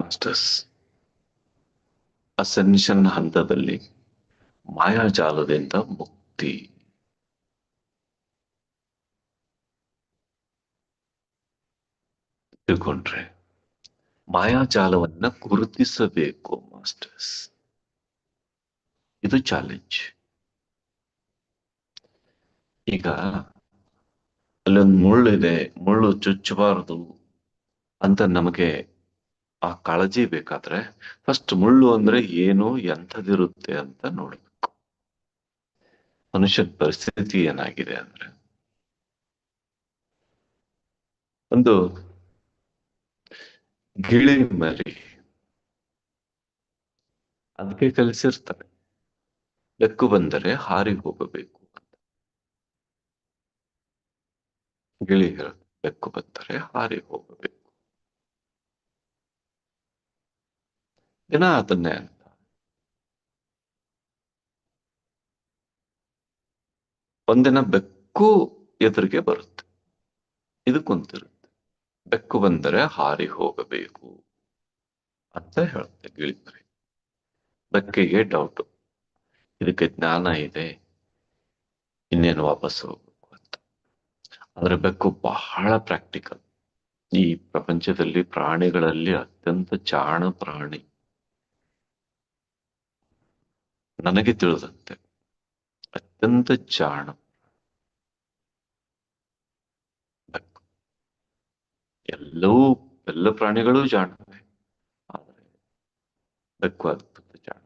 Masters ascension ಹಂತದಲ್ಲಿ ಮಾಯಾಜಾಲದಿಂದ ಮುಕ್ತಿ. ತಿಳ್ಕೊಂಡ್ರೆ ಮಾಯಾಜಾಲವನ್ನ ಗುರುತಿಸಬೇಕು ಮಾಸ್ಟರ್ಸ್. ಇದು ಚಾಲೆಂಜ್. ಈಗ ಅಲ್ಲೊಂದು ಮುಳ್ಳಿದೆ, ಮುಳ್ಳು ಚುಚ್ಚಬಾರದು ಅಂತ ನಮಗೆ ಆ ಕಾಳಜಿ ಬೇಕಾದ್ರೆ ಫಸ್ಟ್ ಮುಳ್ಳು ಅಂದ್ರೆ ಏನು, ಎಂಥದಿರುತ್ತೆ ಅಂತ ನೋಡ್ಬೇಕು. ಮನುಷ್ಯನ ಪರಿಸ್ಥಿತಿ ಏನಾಗಿದೆ ಅಂದ್ರೆ, ಒಂದು ಗಿಳಿ ಮರಿ ಅದಕ್ಕೆ ಕಲಿಸಿರ್ತಾರೆ, ಬೆಕ್ಕು ಬಂದರೆ ಹಾರಿ ಹೋಗಬೇಕು ಅಂತ. ಗಿಳಿ ಹೇಳುತ್ತೆ, ಬೆಕ್ಕು ಬಂದರೆ ಹಾರಿ ಹೋಗಬೇಕು. ದಿನ ಅದನ್ನೇ ಅಂತ. ಒಂದಿನ ಬೆಕ್ಕು ಎದುರಿಗೆ ಬರುತ್ತೆ, ಇದು ಕುಂತಿರುತ್ತೆ. ಬೆಕ್ಕು ಬಂದರೆ ಹಾರಿ ಹೋಗಬೇಕು ಅಂತ ಹೇಳುತ್ತೆ ಗಿಳಿ ಮರಿ. ಬೆಕ್ಕಿಗೆ ಡೌಟ್, ಇದಕ್ಕೆ ಜ್ಞಾನ ಇದೆ, ಇನ್ನೇನು ವಾಪಸ್ ಹೋಗ್ಬೇಕು ಅಂತ. ಆದ್ರೆ ಬೆಕ್ಕು ಬಹಳ ಪ್ರಾಕ್ಟಿಕಲ್. ಈ ಪ್ರಪಂಚದಲ್ಲಿ ಪ್ರಾಣಿಗಳಲ್ಲಿ ಅತ್ಯಂತ ಜಾಣ ಪ್ರಾಣಿ ನನಗೆ ತಿಳಿದಂತೆ, ಅತ್ಯಂತ ಜಾಣ ಬೆಕ್ಕು. ಎಲ್ಲ ಪ್ರಾಣಿಗಳು ಜಾಣವೆ, ಆದರೆ ಬೆಕ್ಕು ಅದ್ಭುತ ಜಾಣ.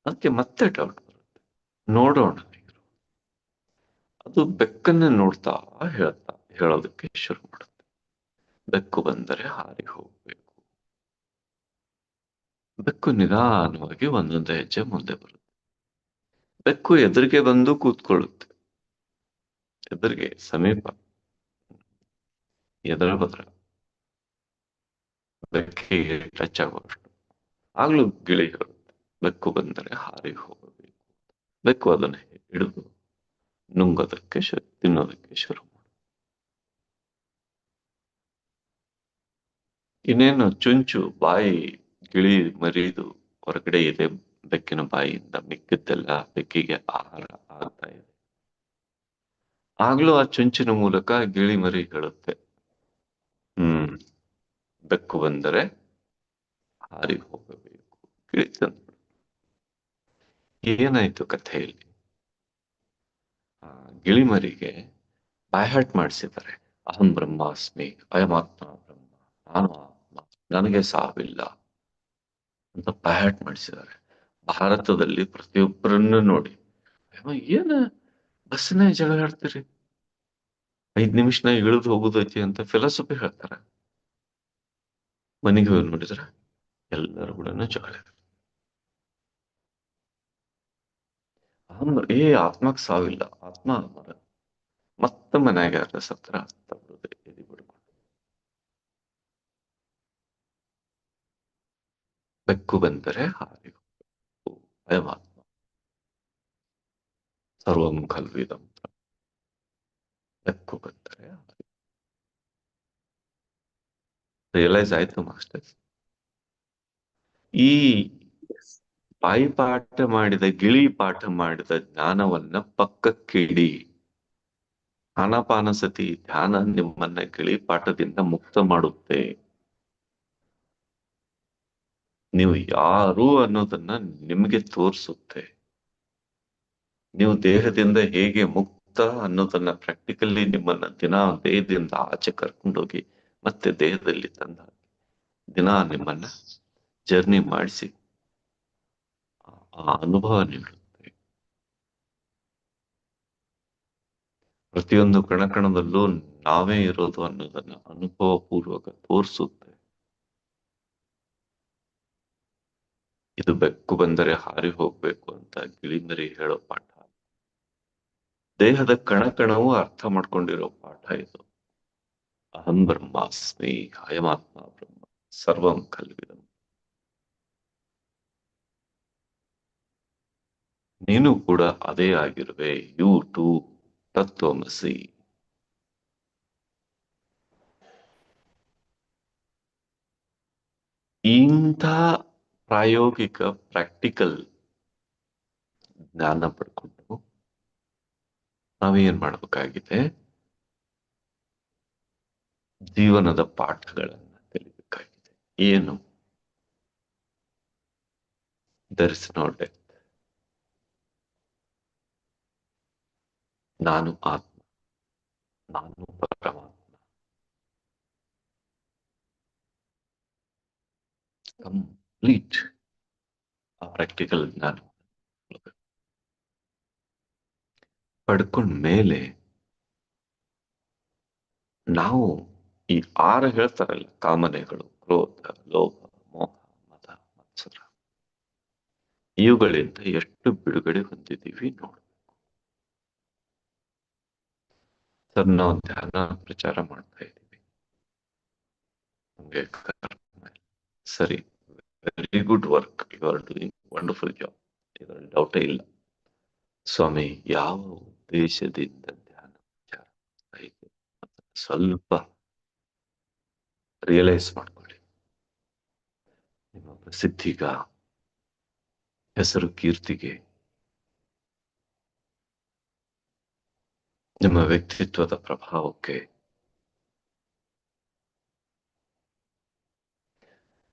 ಅದಕ್ಕೆ ಮತ್ತೆ ಡೌಟ್ ಬರುತ್ತೆ, ನೋಡೋಣ. ಅದು ಬೆಕ್ಕನ್ನೇ ನೋಡ್ತಾ ಹೇಳೋದಕ್ಕೆ ಶುರು ಮಾಡುತ್ತೆ, ಬೆಕ್ಕು ಬಂದರೆ ಹಾರಿ ಹೋಗ್ಬೇಕು. ಬೆಕ್ಕು ನಿಧಾನವಾಗಿ ಒಂದೊಂದು ಹೆಜ್ಜೆ ಮುಂದೆ ಬರುತ್ತೆ. ಬೆಕ್ಕು ಎದುರಿಗೆ ಬಂದು ಕೂತ್ಕೊಳ್ಳುತ್ತೆ, ಎದುರಿಗೆ ಸಮೀಪ, ಎದುರ ಬದ್ರ ಬೆಕ್ಕಿಗೆ ಟಚ್ ಆಗುವಷ್ಟು. ಆಗ್ಲೂ ಗಿಳಿ ಹೇಳುತ್ತೆ, ಬೆಕ್ಕು ಬಂದರೆ ಹಾರಿ ಹೋಗಬೇಕು. ಬೆಕ್ಕು ಅದನ್ನ ಹಿಡಿದು ನುಂಗೋದಕ್ಕೆ ತಿನ್ನೋದಕ್ಕೆ ಶುರು ಮಾಡು. ಇನ್ನೇನು ಚುಂಚು ಬಾಯಿ ಗಿಳಿ ಮರಿದು ಹೊರಗಡೆ ಇದೆ, ಬೆಕ್ಕಿನ ಬಾಯಿಯಿಂದ ಮಿಕ್ಕಿದ್ದೆಲ್ಲ ಬೆಕ್ಕಿಗೆ ಆಹಾರ ಆಗ್ತಾ ಇದೆ. ಆಗ್ಲೂ ಆ ಚುಂಚಿನ ಮೂಲಕ ಗಿಳಿ ಮರಿ ಹೇಳುತ್ತೆ, ಬೆಕ್ಕು ಬಂದರೆ ಹಾರಿ ಹೋಗಬೇಕು. ಗಿಳಿ ತಂದು ಏನಾಯ್ತು ಕಥೆಯಲ್ಲಿ? ಗಿಳಿಮರಿಗೆ ಬಾಯ್ಹಾಟ್ ಮಾಡಿಸಿದ್ದಾರೆ. ಅಹಂ ಬ್ರಹ್ಮಾಸ್ಮಿ, ಅಯಮಾತ್ಮ ಬ್ರಹ್ಮ, ನಾನು ಆತ್ಮ, ನನಗೆ ಸಾವಿಲ್ಲ ಅಂತ ಬಾಯ್ಹಾಟ್ ಮಾಡಿಸಿದ್ದಾರೆ. ಭಾರತದಲ್ಲಿ ಪ್ರತಿಯೊಬ್ಬರನ್ನು ನೋಡಿ, ಏನ ಬಸ್ನೇ ಜಗಳಾಡ್ತೀರಿ, 5 ನಿಮಿಷನ ಇಳಿದು ಹೋಗುದೈತಿ ಅಂತ ಫಿಲಾಸಫಿ ಹೇಳ್ತಾರೆ. ಮನೆಗೆ ಹೋಗಿ ನೋಡಿದ್ರ ಎಲ್ಲರೂ ಕೂಡ ಜಗಳ. ಆತ್ಮಕ್ ಸಾವಿಲ್ಲ, ಆತ್ಮ ಮರ ಮತ್ತೆ ಮನ್ಯಾಗ ಸತ್ರ ಎದಿ ಬಿಡ್ಕೊಂಡು. ಬೆಕ್ಕು ಬಂದರೆ ಹಾರಿ ಹೋಗಬೇಕು, ಅಯಮಾತ್ಮ ಸರ್ವಂ ಖಲ್ವಿದಂ. ಬೆಕ್ಕು ಬಂದರೆ ರಿಯಲೈಸ್ ಆಯ್ತು ಮಾಸ್ಟರ್ಸ್. ಈ ಬಾಯಿ ಪಾಠ ಮಾಡಿದ ಗಿಳಿ ಪಾಠ ಮಾಡಿದ ಜ್ಞಾನವನ್ನ ಪಕ್ಕಕ್ಕಿಡಿ. ಆನಾಪಾನಸತಿ ಧ್ಯಾನ ನಿಮ್ಮನ್ನ ಗಿಳಿ ಪಾಠದಿಂದ ಮುಕ್ತ ಮಾಡುತ್ತೆ. ನೀವು ಯಾರು ಅನ್ನೋದನ್ನ ನಿಮಗೆ ತೋರಿಸುತ್ತೆ. ನೀವು ದೇಹದಿಂದ ಹೇಗೆ ಮುಕ್ತ ಅನ್ನೋದನ್ನ ಪ್ರಾಕ್ಟಿಕಲಿ ನಿಮ್ಮನ್ನ ದಿನ ದೇಹದಿಂದ ಆಚೆ ಕರ್ಕೊಂಡೋಗಿ ಮತ್ತೆ ದೇಹದಲ್ಲಿ ತಂದ ದಿನ ನಿಮ್ಮನ್ನ ಜರ್ನಿ ಮಾಡಿಸಿ ಆ ಅನುಭವ ನೀಡುತ್ತೆ. ಪ್ರತಿಯೊಂದು ಕಣಕಣದಲ್ಲೂ ನಾವೇ ಇರೋದು ಅನ್ನೋದನ್ನ ಅನುಭವ ಪೂರ್ವಕ ತೋರಿಸುತ್ತೆ. ಇದು ಬೆಕ್ಕು ಬಂದರೆ ಹಾರಿ ಹೋಗ್ಬೇಕು ಅಂತ ಗಿಳಿಮರಿ ಹೇಳೋ ಪಾಠ, ದೇಹದ ಕಣಕಣವು ಅರ್ಥ ಮಾಡ್ಕೊಂಡಿರೋ ಪಾಠ ಇದು. ಅಹಂ ಬ್ರಹ್ಮಾಸ್ಮಿ, ಅಯಮಾತ್ಮ ಬ್ರಹ್ಮ, ಸರ್ವಂ ಖಲ್ವಿದಂ. ನೀನು ಕೂಡ ಅದೇ ಆಗಿರುವೆ, ಯು ಟು ತತ್ವಮಸಿ. ಇಂಥ ಪ್ರಾಯೋಗಿಕ ಪ್ರಾಕ್ಟಿಕಲ್ ಜ್ಞಾನ ಪಡ್ಕೊಂಡು ನಾವೇನ್ ಮಾಡ್ಬೇಕಾಗಿದೆ, ಜೀವನದ ಪಾಠಗಳನ್ನ ಕಲಿಬೇಕಾಗಿದೆ. ಏನು? There is no death. ನಾನು ಆತ್ಮ, ನಾನು ಪರಮಾತ್ಮ. ಕಂಪ್ಲೀಟ್ ಆ ಪ್ರಾಕ್ಟಿಕಲ್ ಜ್ಞಾನ ಪಡ್ಕೊಂಡ ಮೇಲೆ ನಾವು ಈ 6 ಹೇಳ್ತಾರಲ್ಲ, ಕಾಮನೆಗಳು, ಕ್ರೋಧ, ಲೋಭ, ಮೋಹ, ಮದ, ಮತ್ಸರ, ಇವುಗಳಿಂದ ಎಷ್ಟು ಬಿಡುಗಡೆ ಹೊಂದಿದ್ದೀವಿ ನೋಡು. ಸರ್, ನಾವು ಧ್ಯಾನ ಪ್ರಚಾರ ಮಾಡ್ತಾ ಇದ್ದೀವಿ, ನಮ್ಗೆ ಸರಿ, very good work, you are doing wonderful job, ಇದರಲ್ಲಿ ಡೌಟೇ ಇಲ್ಲ. ಸ್ವಾಮಿ, ಯಾವ ಉದ್ದೇಶದಿಂದ ಧ್ಯಾನ ಪ್ರಚಾರ ಮಾಡ್ತಾ ಇದ್ದೀವಿ ಸ್ವಲ್ಪ ರಿಯಲೈಸ್ ಮಾಡ್ಕೊಳ್ಳಿ. ನಿಮ್ಮ ಪ್ರಸಿದ್ಧಿಗ, ಹೆಸರು ಕೀರ್ತಿಗೆ, ನಿಮ್ಮ ವ್ಯಕ್ತಿತ್ವದ ಪ್ರಭಾವಕ್ಕೆ,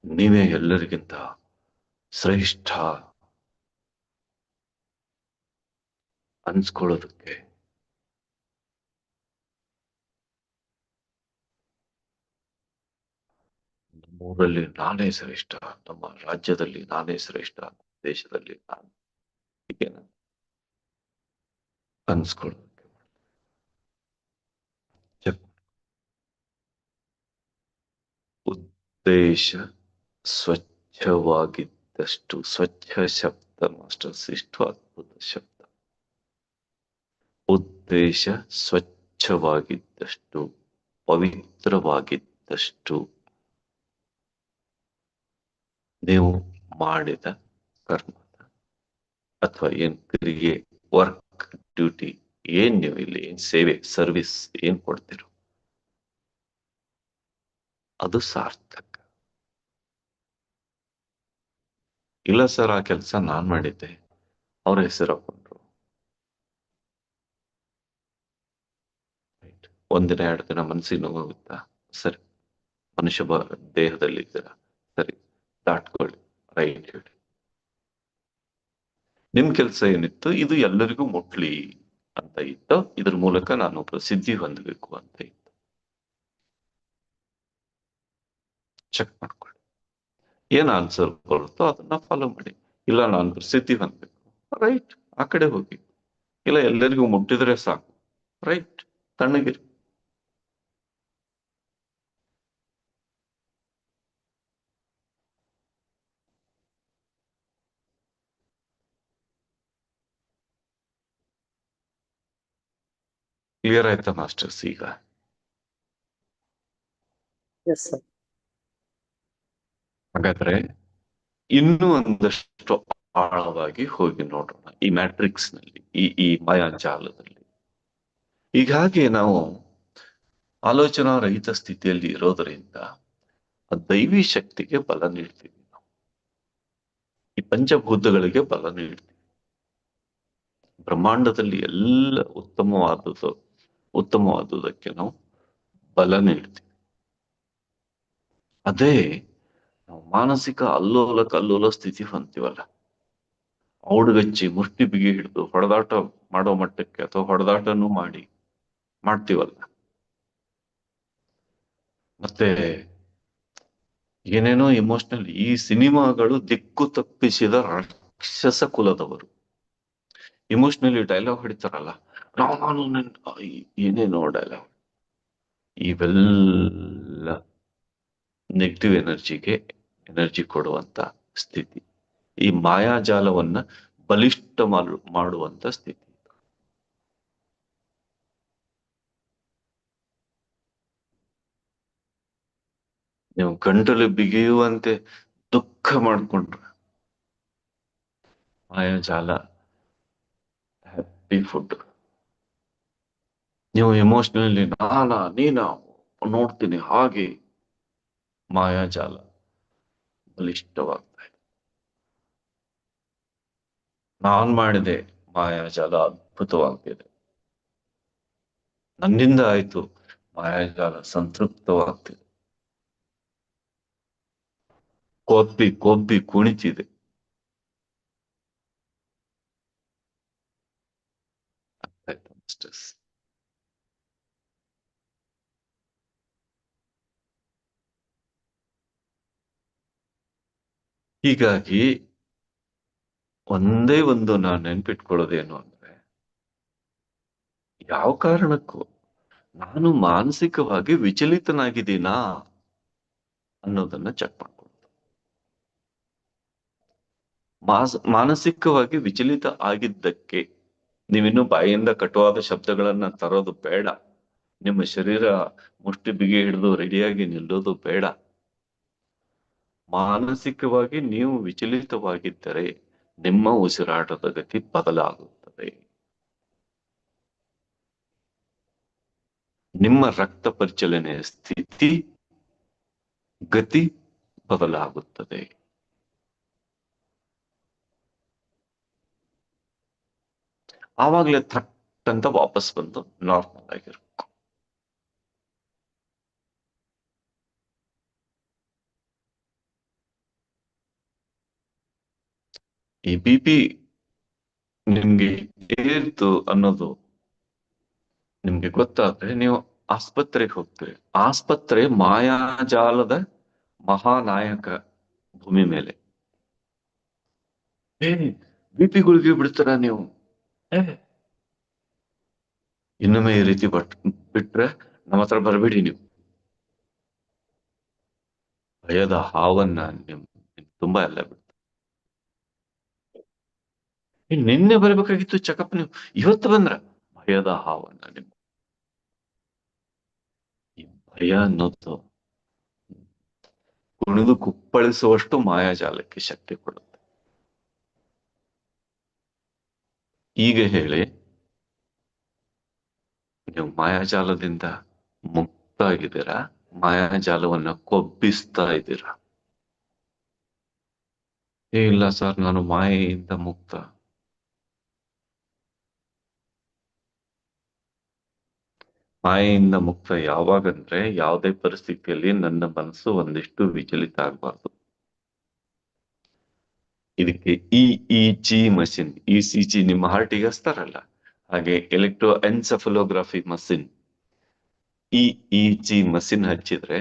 ನೀವೇ ಎಲ್ಲರಿಗಿಂತ ಶ್ರೇಷ್ಠ ಅನ್ಸ್ಕೊಳ್ಳೋದಕ್ಕೆ ನಮ್ಮೂರಲ್ಲಿ ನಾನೇ ಶ್ರೇಷ್ಠ, ನಮ್ಮ ರಾಜ್ಯದಲ್ಲಿ ನಾನೇ ಶ್ರೇಷ್ಠ, ದೇಶದಲ್ಲಿ ನಾನು ಹೀಗೆ ಅನ್ಸ್ಕೊಳ್ಳೋದಕ್ಕೆ ಉದ್ದೇಶ ಸ್ವಚ್ಛವಾಗಿದ್ದಷ್ಟು, ಸ್ವಚ್ಛ ಶಬ್ದ ಮಾಸ್ಟರ್, ಇಷ್ಟು ಅದ್ಭುತ ಶಬ್ದ. ಉದ್ದೇಶ ಸ್ವಚ್ಛವಾಗಿದ್ದಷ್ಟು, ಪವಿತ್ರವಾಗಿದ್ದಷ್ಟು, ನೀವು ಮಾಡಿದ ಕರ್ಮದ ಅಥವಾ ಏನ್ ಕ್ರಿಯೆ, ವರ್ಕ್, ಡ್ಯೂಟಿ, ಏನ್ ನೀವು ಇಲ್ಲಿ ಏನ್ ಸೇವೆ, ಸರ್ವಿಸ್ ಏನ್ ಕೊಡ್ತೀರೋ ಅದು ಸಾರ್ಥಕ. ಇಲ್ಲ ಸರ್, ಆ ಕೆಲಸ ನಾನ್ ಮಾಡಿದ್ದೆ, ಅವ್ರ ಹೆಸರು ಹಾಕೊಂಡ್ರು, ಒಂದಿನ 2 ದಿನ ಮನಸ್ಸಿಗೆ ನೋವಾಗುತ್ತಾ? ಸರಿ, ಮನುಷ್ಯ ದೇಹದಲ್ಲಿ ಇದ್ದೀರಾ, ಸರಿ, ದಾಟ್ಕೊಳ್ಳಿ, ರೈಟ್ ಹೇಳಿ. ನಿಮ್ ಕೆಲಸ ಏನಿತ್ತು, ಇದು ಎಲ್ಲರಿಗೂ ಮುಟ್ಲಿ ಅಂತ ಇತ್ತು, ಇದ್ರ ಮೂಲಕ ನಾನು ಪ್ರಸಿದ್ಧಿ ಹೊಂದಬೇಕು ಅಂತ ಇತ್ತು. ಚೆಕ್ ಮಾಡ್ಕೊಳ್ಳಿ, ಏನ್ ಆನ್ಸರ್ ಬರುತ್ತೋ ಅದನ್ನ ಫಾಲೋ ಮಾಡಿ. ಇಲ್ಲ ನಾನು ಪ್ರಸಿದ್ಧಿ ಹೊಂದಬೇಕು, ರೈಟ್, ಆ ಕಡೆ ಹೋಗಿ. ಇಲ್ಲ ಎಲ್ಲರಿಗೂ ಮುಟ್ಟಿದ್ರೆ ಸಾಕು, ರೈಟ್, ತಣ್ಣಗಿರಿ. ಕ್ಲಿಯರ್ ಆಯ್ತಾ ಮಾಸ್ಟರ್ಸ್? ಈಗ ಹಾಗಾದ್ರೆ ಇನ್ನೂ ಒಂದಷ್ಟು ಆಳವಾಗಿ ಹೋಗಿ ನೋಡೋಣ ಈ ಮ್ಯಾಟ್ರಿಕ್ಸ್ ನಲ್ಲಿ, ಈ ಮಾಯಾಜಾಲದಲ್ಲಿ. ಹೀಗಾಗಿ ನಾವು ಆಲೋಚನಾ ರಹಿತ ಸ್ಥಿತಿಯಲ್ಲಿ ಇರೋದರಿಂದ ಆ ದೈವಿ ಶಕ್ತಿಗೆ ಬಲ ನೀಡ್ತೀವಿ ನಾವು, ಈ ಪಂಚಭೂತಗಳಿಗೆ ಬಲ ನೀಡ್ತೀವಿ. ಬ್ರಹ್ಮಾಂಡದಲ್ಲಿ ಎಲ್ಲ ಉತ್ತಮವಾದುದಕ್ಕೆ ನಾವು ಬಲ ನೀಡ್ತೀವಿ. ಅದೇ ನಾವು ಮಾನಸಿಕ ಅಲ್ಲೋಲ ಕಲ್ಲೋಲ ಸ್ಥಿತಿ ಹೊಂತೀವಲ್ಲ, ಔಡುಗಚ್ಚಿ ಮುಷ್ಟಿ ಬಿಗಿ ಹಿಡಿದು ಹೊಡೆದಾಟ ಮಾಡೋ ಮಟ್ಟಕ್ಕೆ, ಅಥವಾ ಹೊಡೆದಾಟನೂ ಮಾಡ್ತೀವಲ್ಲ, ಮತ್ತೆ ಏನೇನೋ ಇಮೋಷನಲ್. ಈ ಸಿನಿಮಾಗಳು ದಿಕ್ಕು ತಪ್ಪಿಸಿದ ರಾಕ್ಷಸ ಕುಲದವರು. ಇಮೋಷನಲಿ ಡೈಲಾಗ್ ಹೊಡಿತಾರಲ್ಲ, ನಾನು ಏನೇನೋ ಡೈಲಾಗ್, ಇವೆಲ್ಲ ನೆಗೆಟಿವ್ ಎನರ್ಜಿ ಕೊಡುವಂತ ಸ್ಥಿತಿ, ಈ ಮಾಯಾಜಾಲವನ್ನ ಬಲಿಷ್ಠ ಮಾಡುವಂತ ಸ್ಥಿತಿ. ನೀವು ಗಂಟಲು ಬಿಗಿಯುವಂತೆ ದುಃಖ ಮಾಡ್ಕೊಂಡ್ರೆ ಮಾಯಾಜಾಲ ಹ್ಯಾಪಿ ಫುಡ್. ನೀವು ಎಮೋಷನಲಿ ನೀನ ನೋಡ್ತೀನಿ ಹಾಗೆ, ಮಾಯಾಜಾಲ ಬಲಿಷ್ಠವಾಗ್ತಾ ಇದೆ. ನಾನ್ ಮಾಡಿದೆ ಮಾಯಾಜಾಲ ಅದ್ಭುತವಾಗ್ತಿದೆ, ನನ್ನಿಂದ ಆಯ್ತು ಮಾಯಾಜಾಲ ಸಂತೃಪ್ತವಾಗ್ತಿದೆ, ಕೊಬ್ಬಿ ಕೊಬ್ಬಿ ಕುಣಿತಿದೆ. ಆಯ್ತು ಮಾಸ್ಟರ್ಸ್. ಹೀಗಾಗಿ ಒಂದೇ ಒಂದು ನಾನು ನೆನ್ಪಿಟ್ಕೊಳ್ಳೋದೇನು ಅಂದ್ರೆ, ಯಾವ ಕಾರಣಕ್ಕೂ ನಾನು ಮಾನಸಿಕವಾಗಿ ವಿಚಲಿತನಾಗಿದ್ದೀನಾ ಅನ್ನೋದನ್ನ ಚೆಕ್ ಮಾಡ್ಕೊಳ್ಳೋದು. ಮಾನಸಿಕವಾಗಿ ವಿಚಲಿತ ಆಗಿದ್ದಕ್ಕೆ ನೀವಿನ್ನು ಬಾಯಿಯಿಂದ ಕಟುವಾದ ಶಬ್ದಗಳನ್ನ ತರೋದು ಬೇಡ. ನಿಮ್ಮ ಶರೀರ ಮುಷ್ಟಿ ಬಿಗಿ ಹಿಡಿದು ರೆಡಿಯಾಗಿ ನಿಲ್ಲೋದು ಬೇಡ. ಮಾನಸಿಕವಾಗಿ ನೀವು ವಿಚಲಿತವಾಗಿದ್ದರೆ ನಿಮ್ಮ ಉಸಿರಾಟದ ಗತಿ ಬದಲಾಗುತ್ತದೆ. ನಿಮ್ಮ ರಕ್ತ ಪರಿಚಲನೆಯ ಸ್ಥಿತಿ ಗತಿ ಬದಲಾಗುತ್ತದೆ. ಆವಾಗ್ಲೇ ಥಟ್ ಅಂತ ವಾಪಸ್ ಬಂದು ನಾರ್ಮಲ್ ಆಗಿರ್ಬೇಕು. ಈ BP ನಿಮ್ಗೆ ಏರ್ತು ಅನ್ನೋದು ನಿಮ್ಗೆ ಗೊತ್ತಾದ್ರೆ ನೀವು ಆಸ್ಪತ್ರೆಗೆ ಹೋಗ್ತೀರಿ. ಆಸ್ಪತ್ರೆ ಮಾಯಾಜಾಲದ ಮಹಾನಾಯಕ ಭೂಮಿ ಮೇಲೆ. BP ಗುಳಿಗೆ ಬಿಡ್ತಾರ ನೀವು? ಇನ್ನೊಮ್ಮೆ ಈ ರೀತಿ ಬಿಟ್ರೆ ನಮ್ಮ ಹತ್ರ ಬರಬೇಡಿ ನೀವು. ಭಯದ ಹಾವನ್ನ ನಿಮ್ ತುಂಬಾ ಎಲ್ಲ ಬಿಡ್ತಾರೆ. ನಿನ್ನೆ ಬರ್ಬೇಕಾಗಿತ್ತು ಚೆಕಪ್, ನೀವು ಇವತ್ತು ಬಂದ್ರ ಭಯದ ಹಾವನ್ನ ನಿಮ್. ಈ ಭಯ ಅನ್ನೋದು ಕುಣಿದು ಕುಪ್ಪಳಿಸುವಷ್ಟು ಮಾಯಾಜಾಲಕ್ಕೆ ಶಕ್ತಿ ಕೊಡುತ್ತೆ. ಈಗ ಹೇಳಿ, ನೀವು ಮಾಯಾಜಾಲದಿಂದ ಮುಕ್ತ ಆಗಿದ್ದೀರಾ? ಮಾಯಾಜಾಲವನ್ನ ಕೊಬ್ಬಿಸ್ತಾ ಇದ್ದೀರಾ? ಇಲ್ಲ ಸರ್, ನಾನು ಮಾಯೆಯಿಂದ ಮುಕ್ತ. ಮಾಯೆಯಿಂದ ಮುಕ್ತ ಯಾವಾಗಂದ್ರೆ, ಯಾವುದೇ ಪರಿಸ್ಥಿತಿಯಲ್ಲಿ ನನ್ನ ಮನಸ್ಸು ಒಂದಿಷ್ಟು ವಿಚಲಿತ ಆಗ್ಬಾರ್ದು. ಇದಕ್ಕೆ EEG ಮಷಿನ್, ECG ನಿಮ್ಮ ಹಾರ್ಟಿಗೆ ಹಚ್ತಾರಲ್ಲ, ಹಾಗೆ ಎಲೆಕ್ಟ್ರೋ ಎನ್ಸೆಫಲೋಗ್ರಫಿ ಮಷಿನ್, EEG ಮಷಿನ್ ಹಚ್ಚಿದ್ರೆ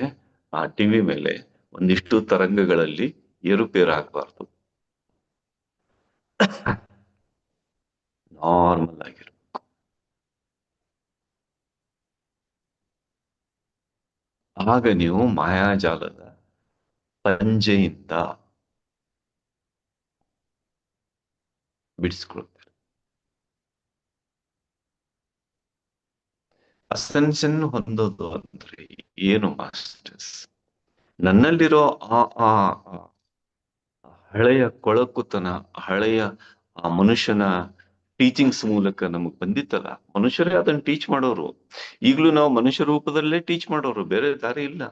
ಆ ಟಿವಿ ಮೇಲೆ ಒಂದಿಷ್ಟು ತರಂಗಗಳಲ್ಲಿ ಏರುಪೇರು ಆಗ್ಬಾರ್ದು. ನಾರ್ಮಲ್ ಆಗಿರ್ಬೇಕು. ಆಗ ನೀವು ಮಾಯಾಜಾಲದ ಪಂಜೆಯಿಂದ ಬಿಡಿಸ್ಕೊಳ್ತೀರಿ. ಅಸೆನ್ಷನ್ ಹೊಂದೋದು ಅಂದ್ರೆ ಏನು ಮಾಸ್ಟರ್ಸ್? ನನ್ನಲ್ಲಿರೋ ಆ ಹಳೆಯ ಕೊಳಕುತನ, ಹಳೆಯ ಆ ಮನುಷ್ಯನ ಟೀಚಿಂಗ್ಸ್ ಮೂಲಕ ನಮಗ್ ಬಂದಿತ್ತಲ್ಲ, ಮನುಷ್ಯರೇ ಅದನ್ನ ಟೀಚ್ ಮಾಡೋರು. ಈಗ್ಲೂ ನಾವು ಮನುಷ್ಯ ರೂಪದಲ್ಲೇ ಟೀಚ್ ಮಾಡೋರು, ಬೇರೆ ದಾರಿ ಇಲ್ಲ.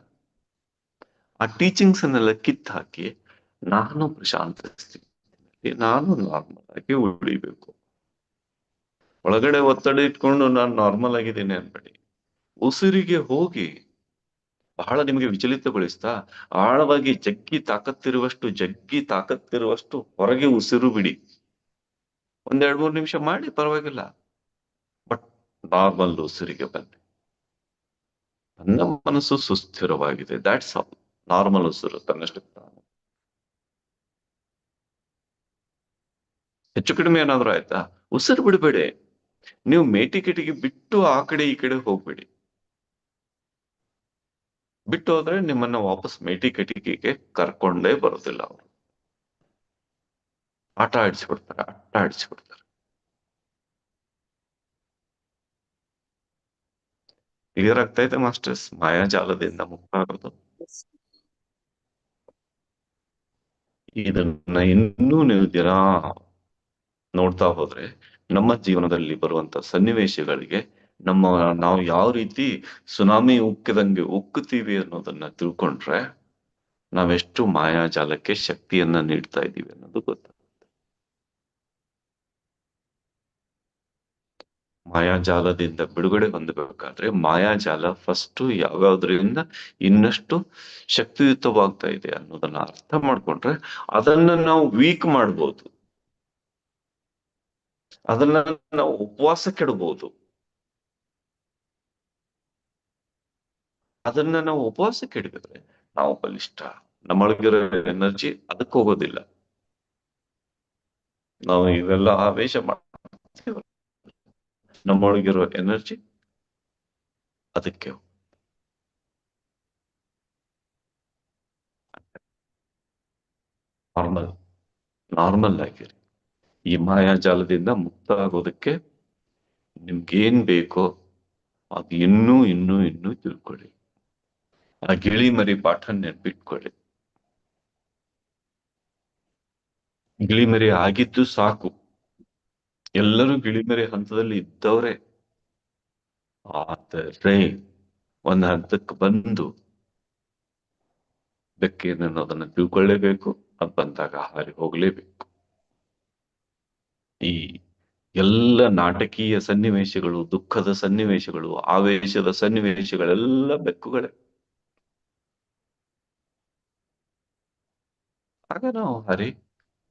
ಆ ಟೀಚಿಂಗ್ಸ್ ಅನ್ನೆಲ್ಲ ಕಿತ್ ಹಾಕಿ ನಾನು ಪ್ರಶಾಂತ ಸ್ಥಿತಿಯಲ್ಲಿ, ನಾನು ನಾರ್ಮಲ್ ಆಗಿ ಉಳಿಬೇಕು. ಒಳಗಡೆ ಒತ್ತಡ ಇಟ್ಕೊಂಡು ನಾನು ನಾರ್ಮಲ್ ಆಗಿದ್ದೀನಿ ಅನ್ಬೇಡಿ. ಉಸಿರಿಗೆ ಹೋಗಿ. ಬಹಳ ನಿಮಗೆ ವಿಚಲಿತಗೊಳಿಸ್ತಾ, ಆಳವಾಗಿ ಜಗ್ಗಿ ತಾಕತ್ತಿರುವಷ್ಟು ಹೊರಗೆ ಉಸಿರು ಬಿಡಿ. 1-2-3 ನಿಮಿಷ ಮಾಡಿ, ಪರವಾಗಿಲ್ಲ. ಬಟ್ ನಾರ್ಮಲ್ ಉಸಿರಿಗೆ ಬನ್ನಿ. ನನ್ನ ಮನಸ್ಸು ಸುಸ್ಥಿರವಾಗಿದೆ, ದಾಟ್ಸ್ ಆಲ್. ನಾರ್ಮಲ್ ಉಸಿರು ತನ್ನಷ್ಟಕ್ಕೆ ತಾನು. ಹೆಚ್ಚು ಕಡಿಮೆ ಏನಾದ್ರು ಆಯ್ತಾ, ಉಸಿರು ಬಿಡಬೇಡಿ. ನೀವು ಮೇಟಿಕೆಟಿಗೆ ಬಿಟ್ಟು ಆ ಕಡೆ ಈ ಕಡೆ ಹೋಗ್ಬೇಡಿ. ಬಿಟ್ಟು ಹೋದ್ರೆ ನಿಮ್ಮನ್ನ ವಾಪಸ್ ಮೇಟಿಕೆಟಿಗೆ ಕರ್ಕೊಂಡೇ ಬರೋದಿಲ್ಲ ಅವರು. ಆಟ ಆಡಿಸ್ಬಿಡ್ತಾರೆ. ಕ್ಲಿಯರ್ ಆಗ್ತಾ ಇದೆ ಮಾಸ್ಟರ್ಸ್? ಮಾಯಾಜಾಲದಿಂದ ಮುಕ್ತ ಆಗೋದು. ಇದನ್ನ ಇನ್ನೂ ನೀವು ದಿನ ನೋಡ್ತಾ ಹೋದ್ರೆ ನಮ್ಮ ಜೀವನದಲ್ಲಿ ಬರುವಂತ ಸನ್ನಿವೇಶಗಳಿಗೆ ನಾವು ಯಾವ ರೀತಿ ಸುನಾಮಿ ಉಕ್ಕಿದಂಗೆ ಉಕ್ಕುತ್ತೀವಿ ಅನ್ನೋದನ್ನ ತಿಳ್ಕೊಂಡ್ರೆ ನಾವೆಷ್ಟು ಮಾಯಾಜಾಲಕ್ಕೆ ಶಕ್ತಿಯನ್ನ ನೀಡ್ತಾ ಇದ್ದೀವಿ ಅನ್ನೋದು ಗೊತ್ತಾಗುತ್ತೆ. ಮಾಯಾಜಾಲದಿಂದ ಬಿಡುಗಡೆ ಹೊಂದಬೇಕಾದ್ರೆ ಮಾಯಾಜಾಲ ಫಸ್ಟ್ ಯಾವ್ಯಾವ್ದ್ರಿಂದ ಇನ್ನಷ್ಟು ಶಕ್ತಿಯುತವಾಗ್ತಾ ಇದೆ ಅನ್ನೋದನ್ನ ಅರ್ಥ ಮಾಡ್ಕೊಂಡ್ರೆ ಅದನ್ನ ನಾವು ವೀಕ್ ಮಾಡ್ಬೋದು, ಅದನ್ನ ನಾವು ಉಪವಾಸ ಕೆಡಬಹುದು, ಅದನ್ನ ನಾವು ಉಪವಾಸ ಕೆಡವಿದ್ರೆ ನಾವು ಬಲಿಷ್ಠ. ನಮ್ಮೊಳಗಿರೋ ಎನರ್ಜಿ ಅದಕ್ಕೆ ಹೋಗೋದಿಲ್ಲ. ನಾವು ಇವೆಲ್ಲ ಆವೇಶ ಮಾಡ್ತೀವಿ, ನಮ್ಮೊಳಗಿರೋ ಎನರ್ಜಿ ಅದಕ್ಕೆ ನಾರ್ಮಲ್ ನಾರ್ಮಲ್ ಆಗಿರಿ. ಈ ಮಾಯಾಜಾಲದಿಂದ ಮುಕ್ತ ಆಗೋದಕ್ಕೆ ನಿಮ್ಗೇನ್ ಬೇಕೋ ಅದು ಇನ್ನೂ ತಿಳ್ಕೊಳ್ಳಿ. ಆ ಗಿಳಿ ಮರಿ ಪಾಠ ನೆನ್ಪಿಟ್ಕೊಳ್ಳಿ. ಗಿಳಿ ಮರಿ ಆಗಿದ್ದು ಸಾಕು. ಎಲ್ಲರೂ ಗಿಳಿ ಮರಿ ಹಂತದಲ್ಲಿ ಇದ್ದವ್ರೆ. ಆದರೆ ಒಂದ್ ಹಂತಕ್ಕೆ ಬಂದು ಬೆಕ್ಕೇನು ಅನ್ನೋದನ್ನ ತಿಳ್ಕೊಳ್ಳೇಬೇಕು. ಅದ್ ಬಂದಾಗ ಹಾರಿ ಹೋಗ್ಲೇಬೇಕು. ಈ ಎಲ್ಲ ನಾಟಕೀಯ ಸನ್ನಿವೇಶಗಳು, ದುಃಖದ ಸನ್ನಿವೇಶಗಳು, ಆವೇಶದ ಸನ್ನಿವೇಶಗಳೆಲ್ಲ ಬೆಕ್ಕುಗಳೇ. ಆಗ ನಾವು ಹರಿ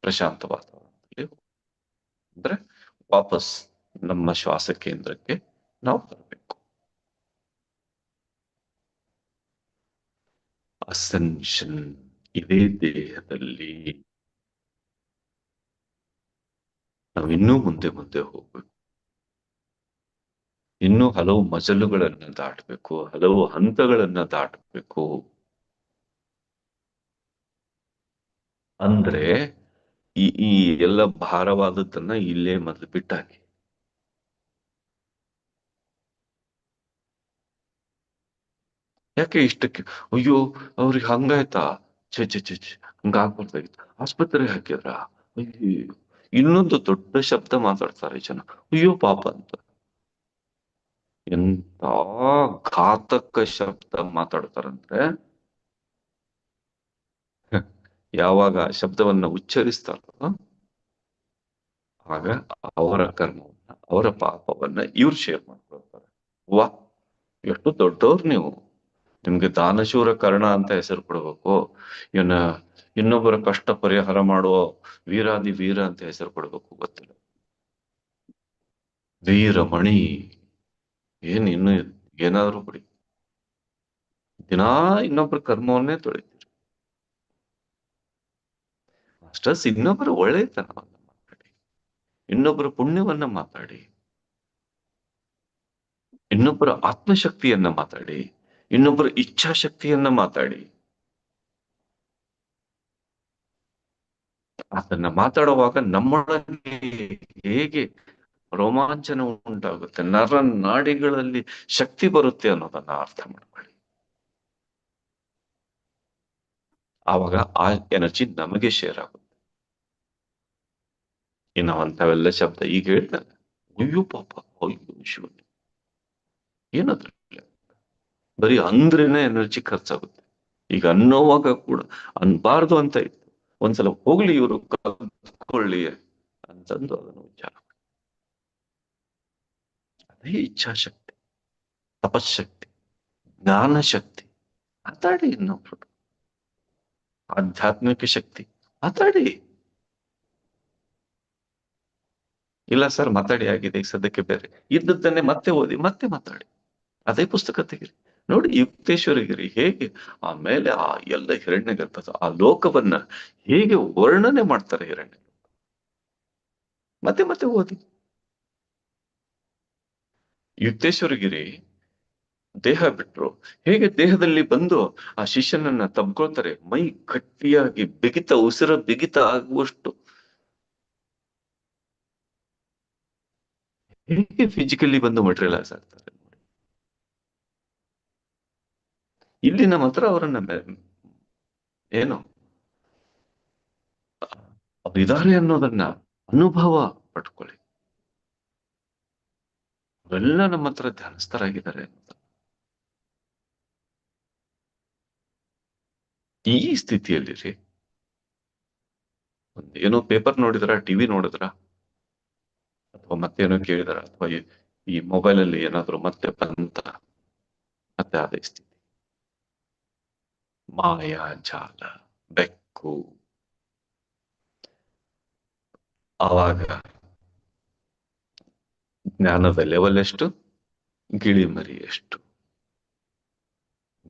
ಪ್ರಶಾಂತ ವಾತಾವರಣದಲ್ಲಿ ಅಂದ್ರೆ ವಾಪಸ್ ನಮ್ಮ ಶ್ವಾಸ ಕೇಂದ್ರಕ್ಕೆ ನಾವು ಬರಬೇಕು. ಅಸೆನ್ಷನ್ ಇದೇ ದೇಹದಲ್ಲಿ ನಾವು ಇನ್ನೂ ಮುಂದೆ ಮುಂದೆ ಹೋಗ್ಬೇಕು. ಇನ್ನೂ ಹಲವು ಮಜಲುಗಳನ್ನ ದಾಟಬೇಕು, ಹಲವು ಹಂತಗಳನ್ನ ದಾಟಬೇಕು. ಅಂದ್ರೆ ಈ ಎಲ್ಲ ಭಾರವಾದದ್ದನ್ನ ಇಲ್ಲೇ ಮೊದಲು ಬಿಟ್ಟಾಕಿ. ಯಾಕೆ ಇಷ್ಟಕ್ಕೆ ಅಯ್ಯೋ ಅವ್ರಿಗೆ ಹಂಗಾಯ್ತಾ, ಛೆ ಹಂಗಾಗ್ಬಾರ್ದಾಗಿತ್ತು, ಆಸ್ಪತ್ರೆಗೆ ಹಾಕಿದ್ರ, ಅಯ್ಯೋ ಇನ್ನೊಂದು ದೊಡ್ಡ ಶಬ್ದ ಮಾತಾಡ್ತಾರೆ ಜನ, ಅಯ್ಯೋ ಪಾಪ ಅಂತ. ಎಂತ ಘಾತಕ ಶಬ್ದ ಮಾತಾಡ್ತಾರಂದ್ರೆ ಯಾವಾಗ ಶಬ್ದವನ್ನ ಉಚ್ಚರಿಸ್ತಾರೋ ಆಗ ಅವರ ಕರ್ಮವನ್ನ, ಅವರ ಪಾಪವನ್ನ ಇವ್ರು ಶೇರ್ ಮಾಡ್ಕೊಳ್ತಾರೆ. ವಾ ಎಷ್ಟು ದೊಡ್ಡವ್ರು ನೀವು, ನಿಮ್ಗೆ ದಾನಶೂರ ಕರ್ಣ ಅಂತ ಹೆಸರು ಕೊಡ್ಬೇಕು, ಇವನ್ನ ಇನ್ನೊಬ್ಬರ ಕಷ್ಟ ಪರಿಹಾರ ಮಾಡುವ ವೀರಾದಿ ವೀರ ಅಂತ ಹೆಸರು ಕೊಡ್ಬೇಕು, ಗೊತ್ತಿಲ್ಲ. ವೀರಮಣಿ ಏನ್ ಇನ್ನು ಏನಾದ್ರು ಬಿಡಿ, ದಿನಾ ಇನ್ನೊಬ್ಬರ ಕರ್ಮವನ್ನೇ ತೊಳಿತೀರಿ. ಅಷ್ಟಸ್ ಇನ್ನೊಬ್ಬರ ಒಳ್ಳೆತನವನ್ನ ಮಾತಾಡಿ, ಇನ್ನೊಬ್ಬರ ಪುಣ್ಯವನ್ನ ಮಾತಾಡಿ, ಇನ್ನೊಬ್ಬರ ಆತ್ಮಶಕ್ತಿಯನ್ನ ಮಾತಾಡಿ, ಇನ್ನೊಬ್ಬರ ಇಚ್ಛಾಶಕ್ತಿಯನ್ನ ಮಾತಾಡಿ. ಅದನ್ನ ಮಾತಾಡುವಾಗ ನಮ್ಮೊಳಗೆ ಹೇಗೆ ರೋಮಾಂಚನ ಉಂಟಾಗುತ್ತೆ, ನರ ನಾಡಿಗಳಲ್ಲಿ ಶಕ್ತಿ ಬರುತ್ತೆ ಅನ್ನೋದನ್ನ ಅರ್ಥ ಮಾಡ್ಕೊಳ್ಳಿ. ಆವಾಗ ಆ ಎನರ್ಜಿ ನಮಗೆ ಶೇರ್ ಆಗುತ್ತೆ. ಇನ್ನು ಅಂತವೆಲ್ಲ ಶಬ್ದ ಈಗ ಹೇಳ್ತಾರೆ, ಅಯ್ಯೋ ಪಾಪ, ಅಯ್ಯೋ ಶಿವನೇ, ಏನದ್ರ ಬರೀ ಅಂದ್ರೇನೆ ಎನರ್ಜಿ ಖರ್ಚಾಗುತ್ತೆ. ಈಗ ಅನ್ನೋವಾಗ ಕೂಡ ಅನ್ಬಾರ್ದು ಅಂತ ಇತ್ತು, ಒಂದ್ಸಲ ಹೋಗ್ಲಿ ಇವರು ಕಲ್ತ್ಕೊಳ್ಳಿ ಅಂತಂದು ಅದನ್ನು ವಿಚಾರ. ಅದೇ ಇಚ್ಛಾಶಕ್ತಿ, ತಪಶಕ್ತಿ, ಜ್ಞಾನ ಶಕ್ತಿ. ಮಾತಾಡಿ ಇನ್ನೊಬ್ರು. ಆಧ್ಯಾತ್ಮಿಕ ಶಕ್ತಿ ಮಾತಾಡಿ. ಇಲ್ಲ ಸರ್ ಮಾತಾಡಿ ಆಗಿದೆ, ಈಗ ಸದ್ಯಕ್ಕೆ ಬೇರೆ ಇದ್ದದ್ದನ್ನೇ ಮತ್ತೆ ಓದಿ ಮತ್ತೆ ಮಾತಾಡಿ, ಅದೇ ಪುಸ್ತಕ ತೆಗಿರಿ, ನೋಡಿ ಯುಕ್ತೇಶ್ವರಗಿರಿ ಹೇಗೆ ಆಮೇಲೆ ಆ ಎಲ್ಲ ಹಿರಣ್ಯ ಗರ್ಭದ ಆ ಲೋಕವನ್ನ ಹೇಗೆ ವರ್ಣನೆ ಮಾಡ್ತಾರೆ ಹಿರಣ್ಯ, ಮತ್ತೆ ಮತ್ತೆ ಓದಿ. ಯುಕ್ತೇಶ್ವರಗಿರಿ ದೇಹ ಬಿಟ್ರು ಹೇಗೆ ದೇಹದಲ್ಲಿ ಬಂದು ಆ ಶಿಷ್ಯನನ್ನ ತಬ್ಕೊಳ್ತಾರೆ, ಮೈ ಗಟ್ಟಿಯಾಗಿ ಬಿಗಿತ, ಉಸಿರ ಬಿಗಿತ ಆಗುವಷ್ಟು ಹೇಗೆ ಫಿಸಿಕಲಿ ಬಂದು ಮಟೀರಿಯಲೈಸ್ ಆಗ್ತಾರೆ. ಇಲ್ಲಿ ನಮ್ಮ ಹತ್ರ ಅವರನ್ನ ಏನು ಅವರಿದ್ದಾರೆ ಅನ್ನೋದನ್ನ ಅನುಭವ ಪಡ್ಕೊಳ್ಳಿ. ಅವೆಲ್ಲ ನಮ್ಮ ಹತ್ರ ಧ್ಯಾನಸ್ಥರಾಗಿದ್ದಾರೆ. ಈ ಸ್ಥಿತಿಯಲ್ಲಿರಿ. ಏನೋ ಪೇಪರ್ ನೋಡಿದ್ರ, ಟಿವಿ ನೋಡಿದ್ರ, ಅಥವಾ ಮತ್ತೇನೋ ಕೇಳಿದಾರ, ಅಥವಾ ಈ ಮೊಬೈಲ್ ಅಲ್ಲಿ ಏನಾದ್ರು ಮತ್ತೆ ಬಂತ, ಮತ್ತೆ ಅದೇ ಸ್ಥಿತಿ. ಮಾಯಾಜಾಲ, ಬೆಕ್ಕು. ಆವಾಗ ಜ್ಞಾನದ ಲೆವೆಲ್ ಎಷ್ಟು, ಗಿಳಿಮರಿ ಎಷ್ಟು.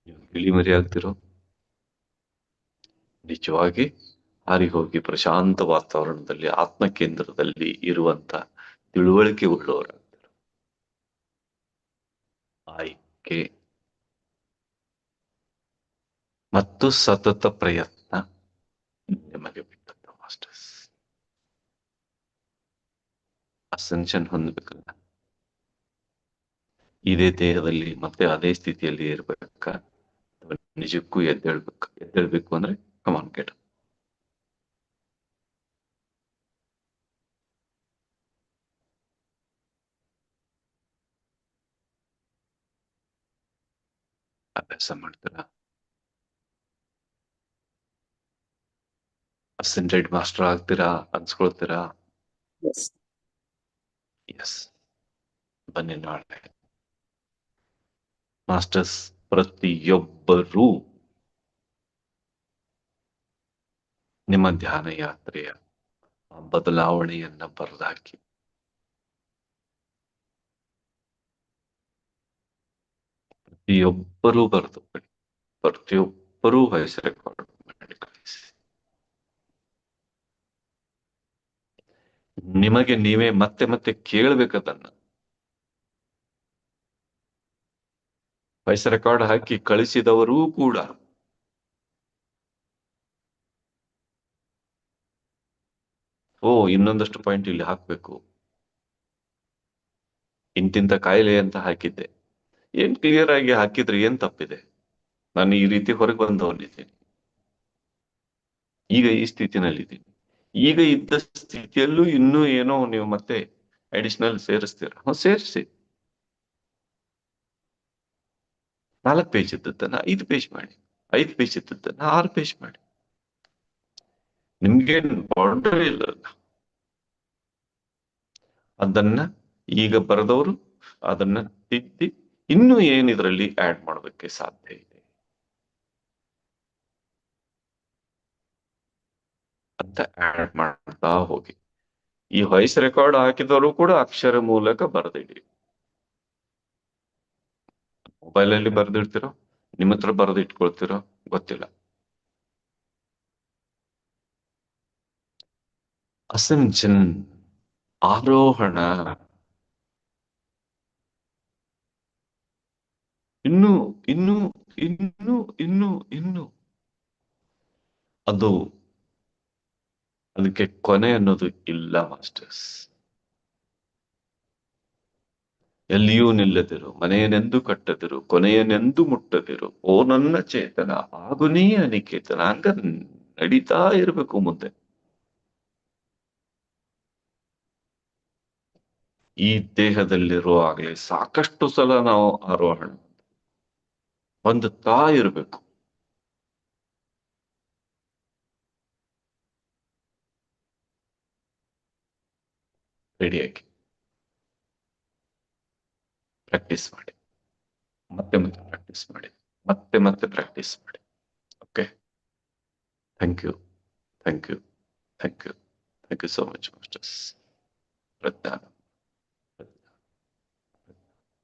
ನೀವು ಗಿಳಿಮರಿ ಆಗ್ತಿರೋ, ನಿಜವಾಗಿ ಹಾರಿ ಹೋಗಿ ಪ್ರಶಾಂತ ವಾತಾವರಣದಲ್ಲಿ ಆತ್ಮ ಕೇಂದ್ರದಲ್ಲಿ ಇರುವಂತ ತಿಳುವಳಿಕೆ ಉಳ್ಳವರಾಗ್ತಾರೆ. ಆಯ್ಕೆ ಮತ್ತು ಸತತ ಪ್ರಯತ್ನ ನಿಮಗೆ ಬಿಟ್ಟದ್ದು ಮಾಸ್ಟರ್ಸ್. ಅಸೆನ್ಷನ್ ಹೊಂದಬೇಕಲ್ಲ, ಇದೇ ದೇಹದಲ್ಲಿ ಮತ್ತೆ ಅದೇ ಸ್ಥಿತಿಯಲ್ಲಿ ಇರ್ಬೇಕಾ, ನಿಜಕ್ಕೂ ಎದ್ದೇಳ್ಬೇಕು ಅಂದ್ರೆ ಕಮಾನ್ ಗೆಟ್. ಅಭ್ಯಾಸ ಮಾಡ್ತೀರಾ, ಅಸೆಂಡೆಡ್ ಮಾಸ್ಟರ್ ಆಗ್ತೀರಾ ಅನ್ಸ್ಕೊಳ್ತೀರಾ? ಎಸ್, ಬನ್ನಿ ನಾಳೆ ಮಾಸ್ಟರ್ಸ್. ಪ್ರತಿಯೊಬ್ಬರೂ ನಿಮ್ಮ ಧ್ಯಾನ ಯಾತ್ರೆಯ ಬದಲಾವಣೆಯನ್ನ ಬರೆದಾಕಿ. ಪ್ರತಿಯೊಬ್ಬರೂ ಬರೆದು ಬಿಡಿ, ಪ್ರತಿಯೊಬ್ಬರೂ ವಾಯ್ಸ್ ರೆಕಾರ್ಡ್ ಮಾಡಿ ಕಳಿಸಿ. ನಿಮಗೆ ನೀವೇ ಮತ್ತೆ ಮತ್ತೆ ಕೇಳ್ಬೇಕದನ್ನ. ವಾಯ್ಸ್ ರೆಕಾರ್ಡ್ ಹಾಕಿ ಕಳಿಸಿದವರೂ ಕೂಡ ಇನ್ನೊಂದಷ್ಟು ಪಾಯಿಂಟ್ ಇಲ್ಲಿ ಹಾಕ್ಬೇಕು, ಇಂತಿಂತ ಕಾಯಿಲೆ ಅಂತ ಹಾಕಿದ್ದೆ. ಏನ್ ಕ್ಲಿಯರ್ ಆಗಿ ಹಾಕಿದ್ರೆ ಏನ್ ತಪ್ಪಿದೆ? ನಾನು ಈ ರೀತಿ ಹೊರಗೆ ಬಂದವನಿದ್ದೀನಿ, ಈಗ ಈ ಸ್ಥಿತಿನಲ್ಲಿದ್ದೀನಿ. ಈಗ ಇದ್ದ ಸ್ಥಿತಿಯಲ್ಲೂ ಇನ್ನೂ ಏನೋ ನೀವು ಮತ್ತೆ ಅಡಿಷನಲ್ ಸೇರಿಸ್ತೀರ, ಸೇರಿಸಿ. 4 ಪೇಜ್ ಇದ್ದದ್ದನ್ನ 5 ಪೇಜ್ ಮಾಡಿ, 5 ಪೇಜ್ ಇದ್ದದ್ದನ್ನ 6 ಪೇಜ್ ಮಾಡಿ. ನಿಮ್ಗೇನ್ ಬಾರ್ಡರ್ ಇಲ್ಲ. ಅದನ್ನ ಈಗ ಬರೆದವರು ಅದನ್ನ ತಿದ್ದಿ ಇನ್ನೂ ಏನ್ ಇದರಲ್ಲಿ ಆಡ್ ಮಾಡೋದಕ್ಕೆ ಸಾಧ್ಯ ಇದೆ ಅಂತ ಆಡ್ ಮಾಡ್ತಾ ಹೋಗಿ. ಈ ವಾಯ್ಸ್ ರೆಕಾರ್ಡ್ ಹಾಕಿದವರು ಕೂಡ ಅಕ್ಷರ ಮೂಲಕ ಬರೆದಿಡಿ. ಮೊಬೈಲ್ ಅಲ್ಲಿ ಬರೆದಿಡ್ತಿರೋ, ನಿಮ್ಮ ಹತ್ರ ಬರೆದು ಇಟ್ಕೊಳ್ತಿರೋ ಗೊತ್ತಿಲ್ಲ. ಅಸೆನ್ಷನ್, ಆರೋಹಣ. ಇನ್ನು ಇನ್ನು ಇನ್ನು ಇನ್ನು ಇನ್ನು ಅದು, ಅದಕ್ಕೆ ಕೊನೆ ಅನ್ನೋದು ಇಲ್ಲ ಮಾಸ್ಟರ್ಸ್. ಎಲ್ಲಿಯೂ ನಿಲ್ಲದಿರು, ಮನೆಯನೆಂದು ಕಟ್ಟದಿರು, ಕೊನೆಯನೆಂದು ಮುಟ್ಟದಿರು, ಓ ನನ್ನ ಚೇತನ ಆಗುನೇ ಅನಿಕೇತನ. ಹಂಗ ನಡೀತಾ ಇರ್ಬೇಕು ಮುಂದೆ. ಈ ದೇಹದಲ್ಲಿರುವಾಗಲೇ ಸಾಕಷ್ಟು ಸಲ ನಾವು ಆರೋಹಣ ಹೊಂದುತ್ತಾ ಇರಬೇಕು. ರೆಡಿಯಾಗಿ ಪ್ರಾಕ್ಟೀಸ್ ಮಾಡಿ, ಮತ್ತೆ ಮತ್ತೆ ಪ್ರಾಕ್ಟೀಸ್ ಮಾಡಿ, ಮತ್ತೆ ಮತ್ತೆ ಪ್ರಾಕ್ಟೀಸ್ ಮಾಡಿ. Okay, thank you, thank you, thank you, thank you so much masters. ಪ್ರಜ್ಞಾನ.